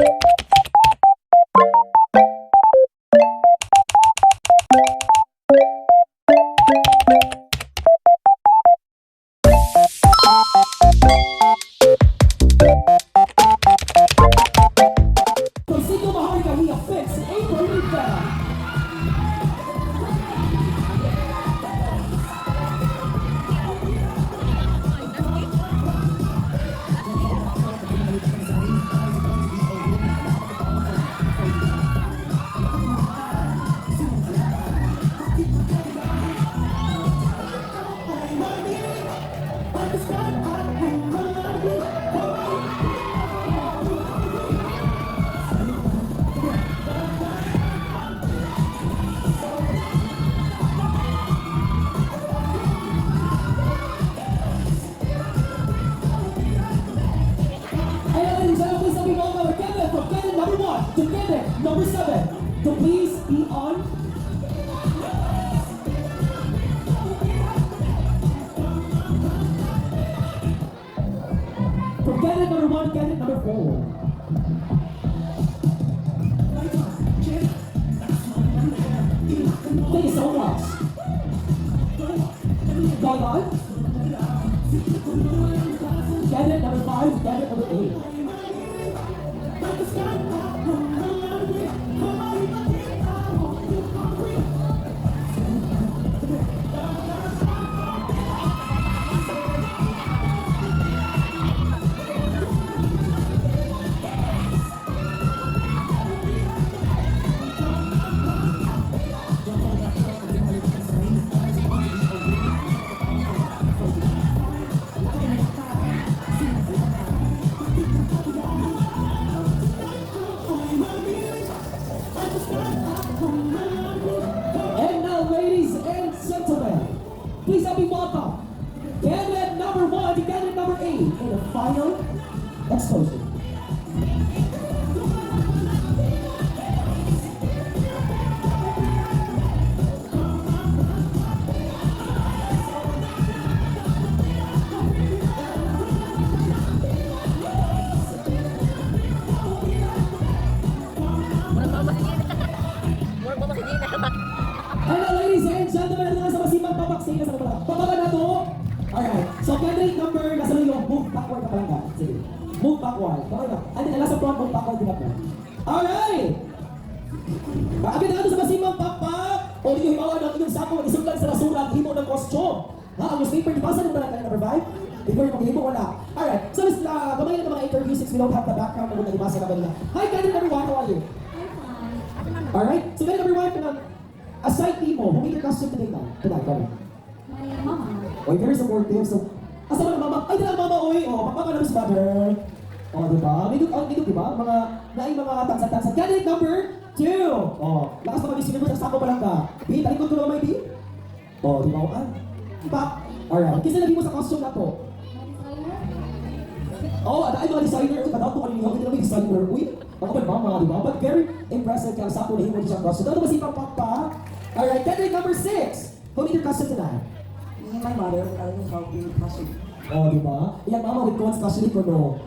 Consigo Maharlika, we affix April Rita. Together, number 7. So please be on. From candidate number 1 to candidate number 4. Thank you so much. Going on. Candidate number 5, candidate number 8. Please help me welcome candidate number 1 to candidate number 8 in the final exposure. Hello ladies and gentlemen, ito nga sa masipang papaksing ka sa pala. Papaga na to. Alright, so candidate number, nasa yung move backward ka pa lang ka. Sige, move backward. Okay na. Ay, nila sa front, move backward din ako. Alright! Agad na sa masipang papak. O hindi yung himawa ng inyong sapo, isulat sa basura, himo ng costume. Ha, ang newspaper, di ba sa number number 5? Before yung maghihimo, wala. Alright, so kamay na ng mga interview since we don't have the background na muna di ba sa kanila. Hi, candidate number 1, how are you? Alright, so candidate number 1, aside mo, who made your costume today now? Tonight, come on. My mama. Oy, very supportive. So, asa ba ang mama? Ay, dala mama, oy. Oh, papa ka na sa mother. Oh, di ba? May dito, di ba? Mga tansat-tansat. Candidate number 2. Oh, lakas naman yung sinibot sa sako pa lang ka. B, talikod ko naman, B. Oh, di ba? Pa. Alright. Kasi lagi mo sa costume na to. Oh, ay mga designer. Kadao ko kanina. Hindi na may designer. Uy, ako ba mga, di ba? But very impressive kang sako na himo siyang costume. Ito ba si Papa? Alright, candidate number 6. Who made your costume tonight? Me and my mother, I was helping costume. Oh, di ba? Iyan mama with Cohen's costume ko no.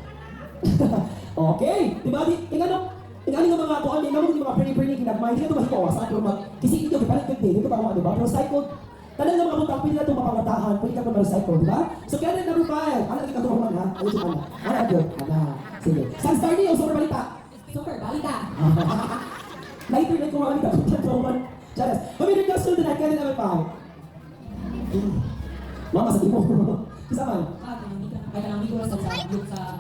Okay, di ba? Tingnan ng mga kuan, tingnan ng mga pretty ginagmay. Hindi ito mahibawa sa akin mag kasi ito gipalit kag di ba di ba? Pero cycle tanang ng mga butang pili na itong mapangatahan, pwede ka pa ma-recycle, di ba? So, candidate number 5. Ano lagi katuruan ha? Ayun si Ana. Ano agad? Ana. Sige. San star niyo, super balita. Super balita. Lighter na kumain ka. Katuruan. Charas. Pamilya ka student na candidate number 5. Mama, sa timo. Kasama. Ay, kanang ko sa look sa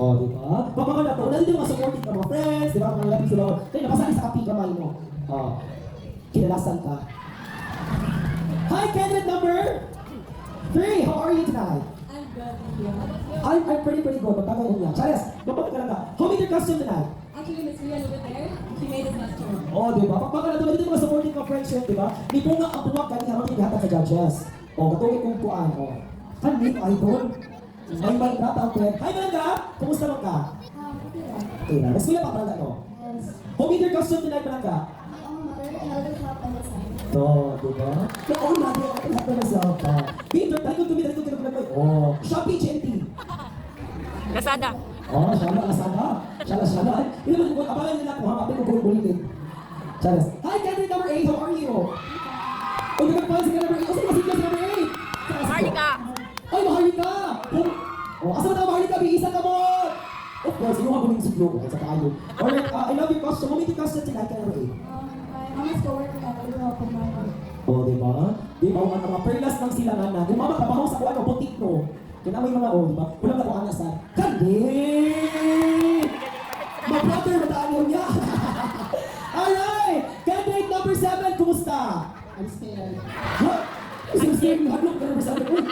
Oh, di ba? Papa na to, nandito mga supporting ka mga friends, di ba? Mga lapis sila. Kaya napasali sa kapi kamay mo. Oh, kinalasan ka. Hi, candidate number 3. How are you tonight? I'm good, thank you. I'm pretty good. Magkakaw ko niya. Chares, magpapag ka lang ka. How made your costume tonight? Actually, Miss Rian over there, she made a costume. Oh, di ba? Pagpaka na to, nandito mga supporting ka friendship, di ba? May bunga ang bunga kanina, ano yung sa judges. Oh, katulad kong kuan. Oh. Kanit, idol. May malgrata ang friend. Hi, Malanga! Kumusta lang ka? Okay na. Mas pila pa Malanga, no? Yes. How made your costume tonight, Malanga? Mother, another shop on the side. To, di ba? Oo, natin ako lahat na myself. Peter, talikod to me, talikod ka na. Oh, Shopee, GNT. Lazada. Oh, Shala. Hindi mo kung abangan nila ako, ha? Kapit ko bulitin. Charas. Hi, candidate number 8, how are you? Oh, nagpapansin ka number 8. Oh, sino kasi ka number 8? Maharlika! Ay, Maharlika! Oh, asa mo na Maharlika? Biisa ka mo! Of course, yung mga buling siglo ko sa tayo. Alright, I love your costume. Mamiti costume sila ka number 8. My mama's coworker at the help of my mom. Oh, di ba? Di ba, mga perlas ng silangan na. Gumama ka pa sa kuha ng butik no. Kaya may mga di ba? Walang nakuha na sa kandi! Ma-brother, mataan niya. Alright! Candidate number 7, kumusta? I'm scared. What? Scared yung hadlok ka number 7. Uy!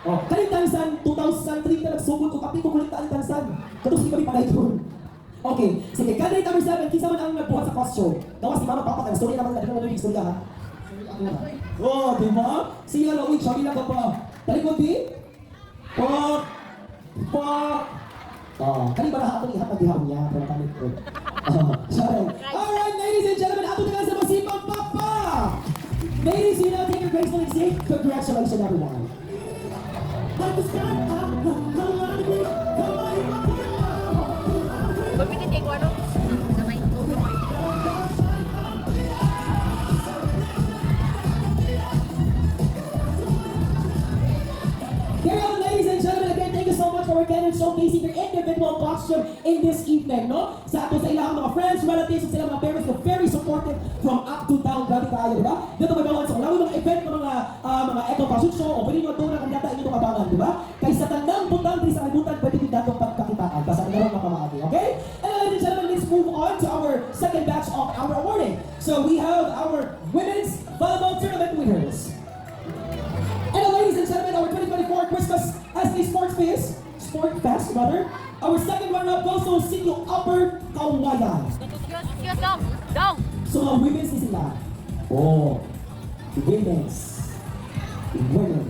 Oh, kalintansan, 2003 ka nagsugod ko, kapi ko kulit kalintansan. Katos di kami palay doon. Okay, sige, candidate number 7, kinsa man ang nagbuhat sa costume. Gawas si Mama Papa, story naman natin ng istorya ha. Oh, di ba? Siya lang, uy, sabi lang ka pa. Talikod di? Pak! Oh, kani ba na ako ihatag dihaw niya, pero kami ko. Sorry. Alright, ladies and gentlemen, ato na sa masipang Papa! Ladies, you now take your graceful exit. Congratulations, everyone. Pagpinit kayo ano? Gamay. Here you go, ladies and gentlemen, again, thank you so much for again showcasing your individual costume in this evening, no? Sa ato sa ilang mga friends, relatives, sila mga parents, they're very supportive from up to down, grabe kayo, di ba? Dito may bawal sa lalo ng event ng mga eco fashion show, o pwede nyo ito na kung yata inyo itong abangan, di ba? Kaya sa tandang butang, di sa kalibutan, pwede din datong pagkakitaan, basta ang larong makamahagi, okay? And ladies and gentlemen, let's move on to our second batch of our awarding. So we have our women's volleyball tournament winners. And ladies and gentlemen, our 2024 Christmas SK Sport Fest, rather. Our second runner-up goes to Sitio Upper Kawayan. Excuse, dong! So, mga women's ni sila. Oh, women's. Women.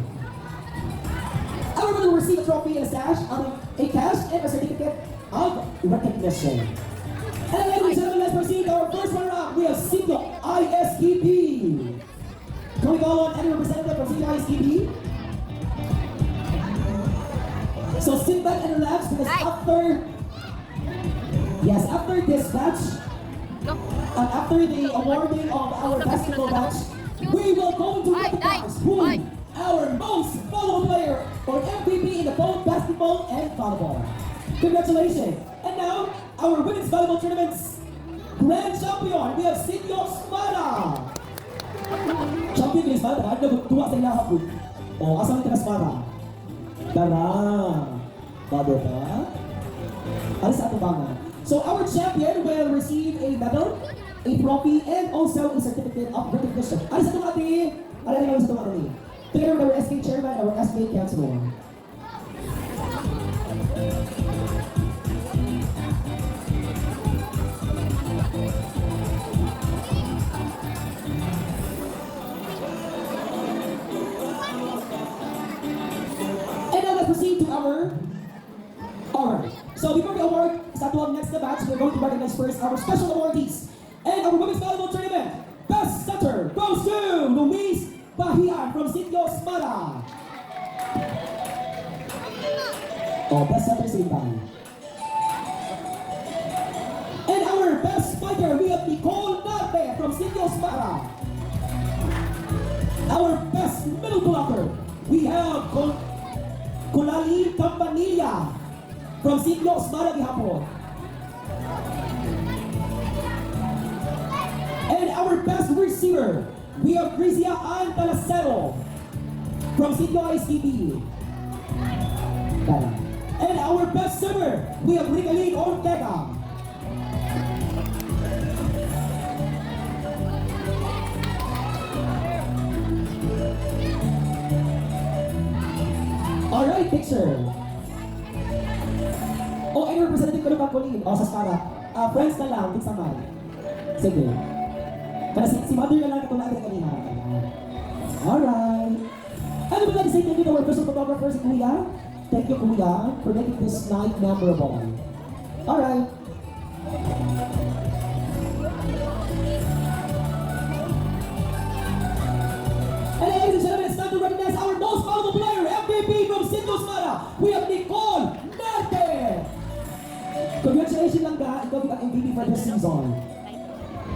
Everyone will receive a trophy and a sash, a cash, and a certificate of recognition. And ladies and gentlemen, let's proceed to our first runner-up. We have Sitio ISTP. Can we call on any representative from Sitio ISTP? So sit back and relax because after this batch, and after the awarding of our basketball batch, we will go to recognize who our most valuable player or MVP in the both basketball and volleyball. Congratulations! And now, our women's volleyball tournament's grand champion, we have Sitio Smara. Champion ni Smara, ano tuwa sa ilaha po? O, asang ka na Smara? Dara! Bado ka? Alis ato bangan. So our champion will receive a medal, a trophy, and also a certificate of recognition. Alis ato ati! Alis ato ati! Together with our SK chairman, our SK councilor. Proceed to our Alright. So before we award sa tuwag next na batch, we're going to recognize first our special awardees. And our women's volleyball tournament, best center goes to Luis Bahia from Sitio Smara. Oh, best center same time. And our best spiker, we have Nicole Narte from Sitio Smara. Our best middle blocker, we have Kulali Campanilla from Sitio Smara Gihapon. And our best receiver, we have Crisia Ann Talacero from Sitio ISTB. And our best server, we have Ricaline Ortega. Alright, picture. O, any representative ko na ba, Colleen? O, sa Smara. Friends na lang, tigsamay. Sige. Para si Mother na lang ito natin kanina. Alright. And we would like to say thank you to our official photographer, si Kuya. Thank you, Kuya, for making this night memorable. Alright. And ladies and gentlemen, it's time to recognize our most valuable player, MVP from Sitio Smara. We have Nicole Narte. Congratulations lang ka, ikaw kita MVP for this season.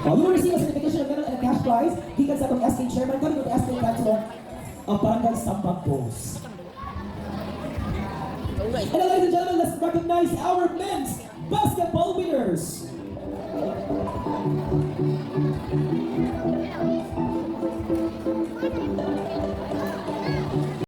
You will receive a certification of medal and a cash prize. Gikan sa itong SK Chairman, kami ng SK Councilor of Barangay Sampag Post. And now, ladies and gentlemen, let's recognize our men's basketball winners.